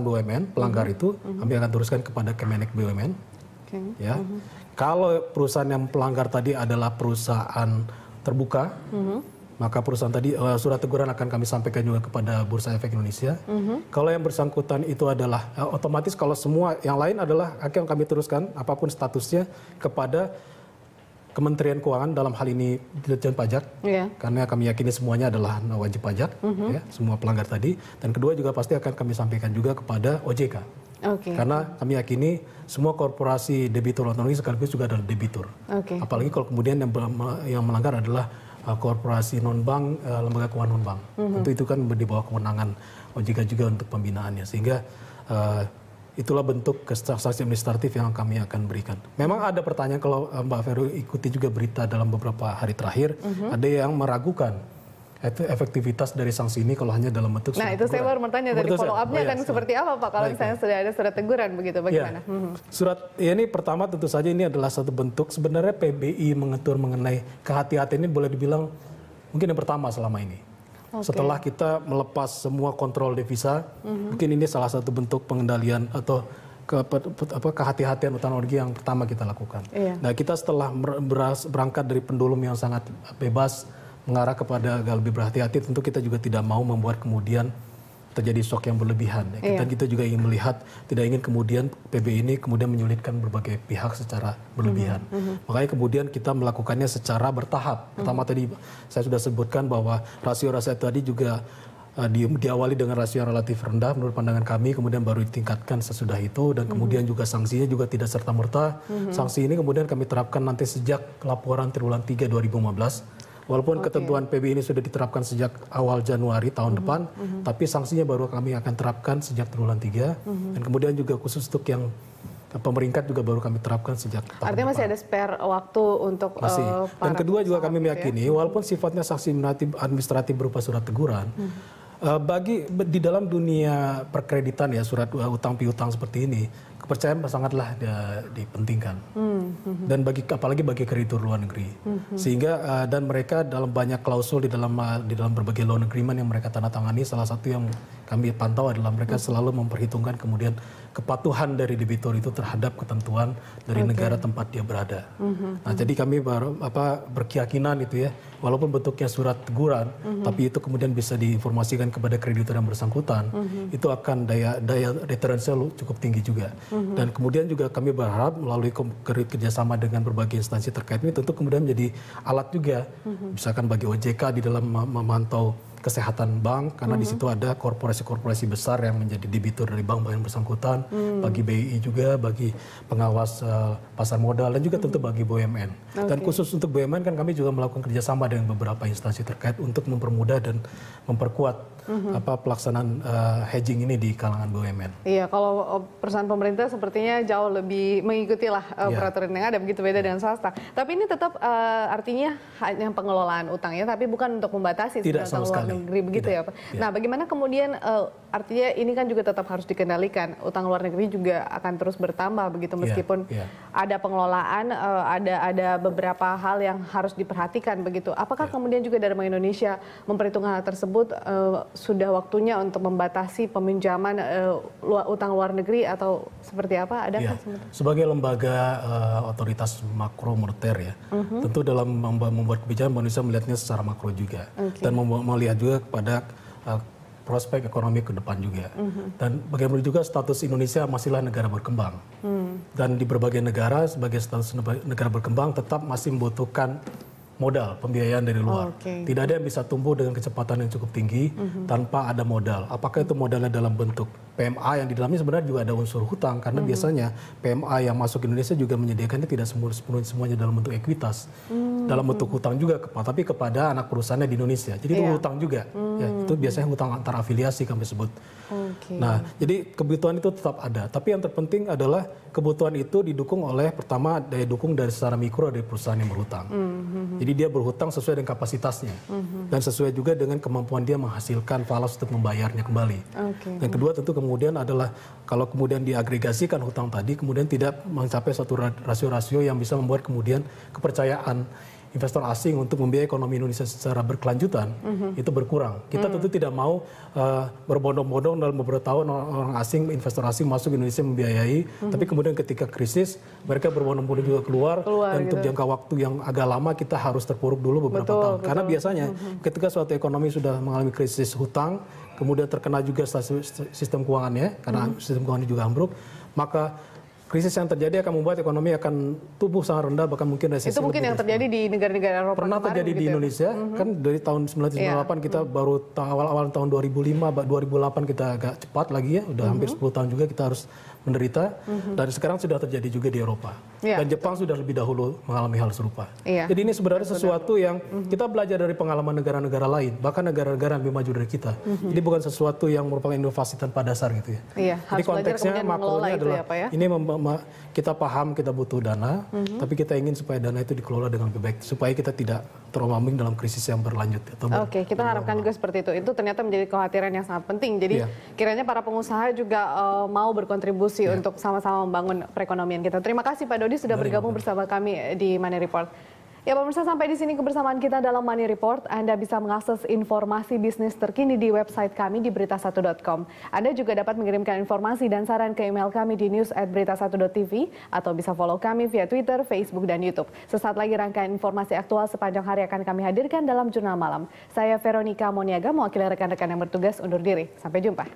BUMN pelanggar itu kami akan teruskan kepada Kemenek BUMN. Ya. Kalau perusahaan yang pelanggar tadi adalah perusahaan terbuka, maka perusahaan tadi surat teguran akan kami sampaikan juga kepada Bursa Efek Indonesia. Kalau yang bersangkutan itu adalah otomatis kalau semua yang lain adalah akan kami teruskan apapun statusnya kepada Kementerian Keuangan, dalam hal ini Ditjen Pajak, karena kami yakini semuanya adalah wajib pajak, ya, semua pelanggar tadi. Dan kedua juga pasti akan kami sampaikan juga kepada OJK, karena kami yakini semua korporasi debitur otonomi sekaligus juga adalah debitur. Apalagi kalau kemudian yang melanggar adalah korporasi non-bank, lembaga keuangan non-bank. Tentu itu kan di bawah kewenangan OJK juga untuk pembinaannya, sehingga itulah bentuk sanksi administratif yang kami akan berikan. Memang ada pertanyaan, kalau Mbak Vero ikuti juga berita dalam beberapa hari terakhir, ada yang meragukan efektivitas dari sanksi ini kalau hanya dalam bentuk surat teguran. Itu saya baru bertanya, dari follow up-nya akan seperti apa Pak kalau misalnya sudah ada surat teguran begitu, bagaimana? Surat ini pertama tentu saja ini adalah satu bentuk sebenarnya PBI mengatur mengenai kehati-hatian ini, boleh dibilang mungkin yang pertama selama ini. Setelah kita melepas semua kontrol devisa, mungkin ini salah satu bentuk pengendalian atau kehati-hatian utang luar negeri yang pertama kita lakukan. Nah, kita setelah berangkat dari pendulum yang sangat bebas mengarah kepada lebih berhati-hati, tentu kita juga tidak mau membuat kemudian terjadi shock yang berlebihan. Kita juga ingin melihat, tidak ingin kemudian PBI ini kemudian menyulitkan berbagai pihak secara berlebihan. Makanya kemudian kita melakukannya secara bertahap. Pertama tadi saya sudah sebutkan bahwa rasio-rasio tadi juga diawali dengan rasio yang relatif rendah menurut pandangan kami, kemudian baru ditingkatkan sesudah itu, dan kemudian juga sanksinya juga tidak serta-merta. Sanksi ini kemudian kami terapkan nanti sejak laporan triwulan 3 2015. Walaupun ketentuan PBI ini sudah diterapkan sejak awal Januari tahun depan, tapi sanksinya baru kami akan terapkan sejak triwulan 3, dan kemudian juga khusus untuk yang pemeringkat juga baru kami terapkan sejak tahun depan. Artinya masih ada spare waktu untuk masih. Dan kedua juga kami meyakini, walaupun sifatnya sanksi administratif berupa surat teguran, di dalam dunia perkreditan ya, surat utang piutang seperti ini, kepercayaan sangatlah dipentingkan. Dan apalagi bagi kreditur luar negeri. Sehingga dan mereka dalam banyak klausul di dalam berbagai loan agreement yang mereka tanda tangani, salah satu yang kami pantau adalah mereka selalu memperhitungkan kemudian kepatuhan dari debitur itu terhadap ketentuan dari negara tempat dia berada. Nah, jadi kami berkeyakinan itu ya, walaupun bentuknya surat teguran, tapi itu kemudian bisa diinformasikan kepada kreditur yang bersangkutan, itu akan daya deterensial cukup tinggi juga. Dan kemudian juga kami berharap melalui kerjasama dengan berbagai instansi terkait ini tentu kemudian menjadi alat juga, misalkan bagi OJK di dalam memantau kesehatan bank, karena di situ ada korporasi-korporasi besar yang menjadi debitur dari bank yang bersangkutan, bagi BI juga, bagi pengawas pasar modal, dan juga tentu bagi BUMN. Dan khusus untuk BUMN kan kami juga melakukan kerjasama dengan beberapa instansi terkait untuk mempermudah dan memperkuat pelaksanaan hedging ini di kalangan BUMN. Iya, kalau perusahaan pemerintah sepertinya jauh lebih mengikutilah peraturan yang ada, begitu beda dengan swasta. Tapi ini tetap artinya hanya pengelolaan utang ya, tapi bukan untuk membatasi utang luar negeri, begitu ya Pak. Nah, bagaimana kemudian artinya ini kan juga tetap harus dikendalikan, utang luar negeri juga akan terus bertambah begitu, meskipun ada pengelolaan, ada beberapa hal yang harus diperhatikan begitu. Apakah kemudian juga dari Bank Indonesia memperhitungkan hal tersebut, sudah waktunya untuk membatasi peminjaman utang luar negeri atau seperti apa? Adakah sebagai lembaga otoritas makro moneter ya, tentu dalam membuat kebijakan Bank Indonesia melihatnya secara makro juga, dan melihat juga kepada prospek ekonomi ke depan juga. Dan bagaimana juga status Indonesia masihlah negara berkembang. Dan di berbagai negara sebagai status negara berkembang tetap masih membutuhkan modal, pembiayaan dari luar. Tidak ada yang bisa tumbuh dengan kecepatan yang cukup tinggi tanpa ada modal. Apakah itu modalnya dalam bentuk PMA yang di dalamnya sebenarnya juga ada unsur hutang, karena biasanya PMA yang masuk ke Indonesia juga menyediakannya tidak semuanya dalam bentuk ekuitas, dalam bentuk hutang juga, tapi kepada anak perusahaannya di Indonesia. Jadi itu hutang juga. Ya, itu biasanya hutang antar afiliasi kami sebut. Nah, jadi kebutuhan itu tetap ada. Tapi yang terpenting adalah kebutuhan itu didukung oleh pertama daya dukung dari secara mikro dari perusahaan yang berhutang. Jadi dia berhutang sesuai dengan kapasitasnya dan sesuai juga dengan kemampuan dia menghasilkan falas untuk membayarnya kembali. Yang kedua tentu kemudian adalah kalau kemudian diagregasikan hutang tadi kemudian tidak mencapai suatu rasio-rasio yang bisa membuat kemudian kepercayaan investor asing untuk membiayai ekonomi Indonesia secara berkelanjutan itu berkurang. Kita tentu tidak mau berbondong-bondong dalam beberapa tahun orang asing, investor asing masuk Indonesia membiayai, tapi kemudian ketika krisis mereka berbondong-bondong juga keluar dan untuk jangka waktu yang agak lama kita harus terpuruk dulu beberapa tahun. Karena biasanya ketika suatu ekonomi sudah mengalami krisis hutang, kemudian terkena juga sistem keuangannya, karena sistem keuangannya juga ambruk, maka krisis yang terjadi akan membuat ekonomi akan tumbuh sangat rendah, bahkan mungkin resesi. Itu mungkin yang terjadi di negara-negara Eropa pernah terjadi di Indonesia, kan dari tahun 1998 kita baru awal-awal tahun 2005, 2008 kita agak cepat lagi ya, udah hampir 10 tahun juga kita harus menderita, dan sekarang sudah terjadi juga di Eropa. Dan Jepang sudah lebih dahulu mengalami hal serupa. Jadi ini sebenarnya sesuatu yang kita belajar dari pengalaman negara-negara lain, bahkan negara-negara yang lebih maju dari kita. Jadi bukan sesuatu yang merupakan inovasi tanpa dasar gitu ya. Jadi konteksnya makronya adalah ya, ini kita paham kita butuh dana, tapi kita ingin supaya dana itu dikelola dengan lebih baik, supaya kita tidak terombang-ambing dalam krisis yang berlanjut. Oke, kita harapkan juga seperti itu. Itu ternyata menjadi kekhawatiran yang sangat penting. Jadi kiranya para pengusaha juga mau berkontribusi untuk sama-sama membangun perekonomian kita. Terima kasih Pak Dodi sudah bergabung bersama kami di Money Report. Ya pemirsa, sampai di sini kebersamaan kita dalam Money Report. Anda bisa mengakses informasi bisnis terkini di website kami di berita1.com. Anda juga dapat mengirimkan informasi dan saran ke email kami di news@berita1.tv atau bisa follow kami via Twitter, Facebook, dan YouTube. Sesaat lagi rangkaian informasi aktual sepanjang hari akan kami hadirkan dalam Jurnal Malam. Saya Veronica Moniaga, mewakili rekan-rekan yang bertugas undur diri. Sampai jumpa.